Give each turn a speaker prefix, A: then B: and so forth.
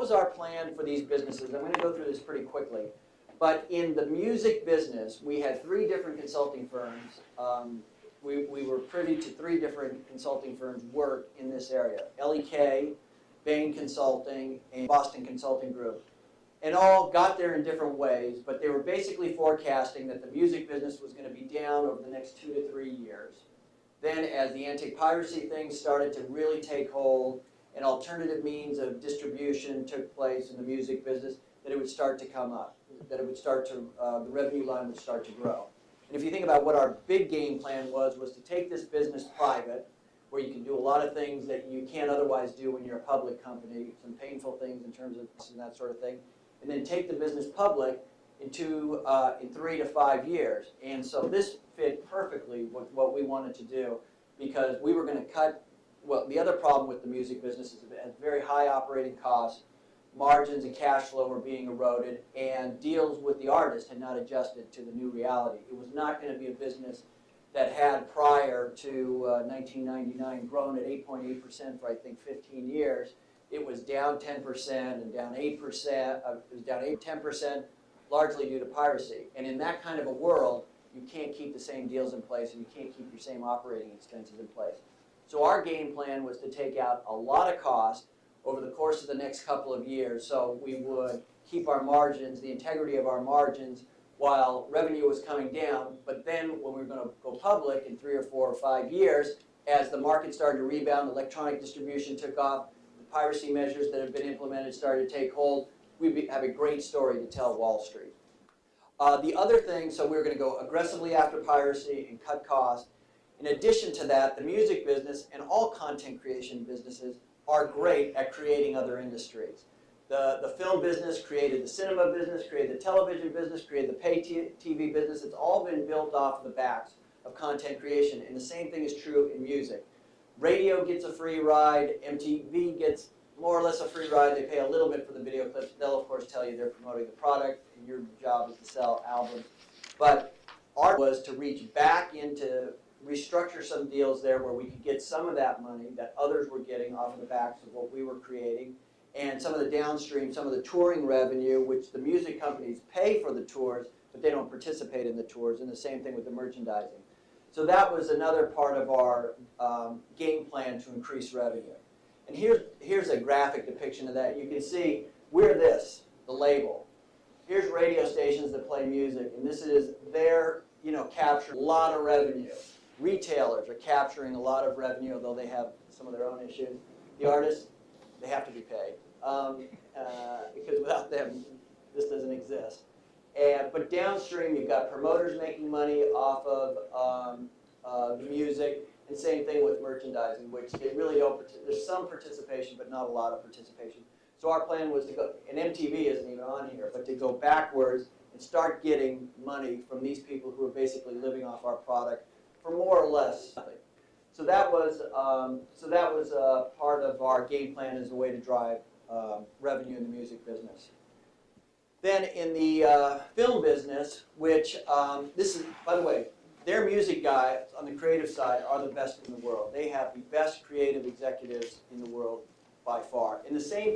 A: was our plan for these businesses? I'm going to go through this pretty quickly. But in the music business, we had 3 different consulting firms. We were privy to 3 different consulting firms work in this area. LEK, Bain Consulting, and Boston Consulting Group. And all got there in different ways, but they were basically forecasting that the music business was going to be down over the next 2 to 3 years. Then as the anti-piracy thing started to really take hold and alternative means of distribution took place in the music business, that it would start to come up, that it would start to, the revenue line would start to grow. And if you think about what our big game plan was to take this business private, where you can do a lot of things that you can't otherwise do when you're a public company, some painful things in terms of and that sort of thing, and then take the business public in 3 to 5 years. And so this fit perfectly with what we wanted to do, because we were going to cut, well, the other problem with the music business is it had very high operating costs, margins and cash flow were being eroded, and deals with the artist had not adjusted to the new reality. It was not going to be a business that had, prior to 1999, grown at 8.8% for, I think, 15 years. It was down 10% and down 8%, it was down 10%, largely due to piracy. And in that kind of a world, you can't keep the same deals in place and you can't keep your same operating expenses in place. So our game plan was to take out a lot of cost over the course of the next couple of years, so we would keep our margins, the integrity of our margins, while revenue was coming down. But then when we were going to go public in 3 or 4 or 5 years, as the market started to rebound, electronic distribution took off, piracy measures that have been implemented started to take hold, we have a great story to tell Wall Street. The other thing, so we were going to go aggressively after piracy and cut costs. In addition to that, the music business and all content creation businesses are great at creating other industries. The film business created the cinema business, created the television business, created the pay TV business. It's all been built off the backs of content creation, and the same thing is true in music. Radio gets a free ride, MTV gets more or less a free ride, they pay a little bit for the video clips, they'll of course tell you they're promoting the product, and your job is to sell albums. But our was to reach back into, restructure some deals there where we could get some of that money that others were getting off of the backs of what we were creating, and some of the downstream, some of the touring revenue, which the music companies pay for the tours, but they don't participate in the tours, and the same thing with the merchandising. So that was another part of our game plan to increase revenue. And here's a graphic depiction of that. You can see we're this, the label. Here's radio stations that play music, and this is their, capture a lot of revenue. Retailers are capturing a lot of revenue, although they have some of their own issues. The artists, they have to be paid because without them, this doesn't exist. But downstream, you've got promoters making money off of the music, and same thing with merchandising, which they really don't, there's some participation, but not a lot of participation. So our plan was to go, and MTV isn't even on here, but to go backwards and start getting money from these people who are basically living off our product for more or less nothing. So that was part of our game plan as a way to drive revenue in the music business. Then in the film business, which this is, by the way, their music guys on the creative side are the best in the world. They have the best creative executives in the world by far. In the same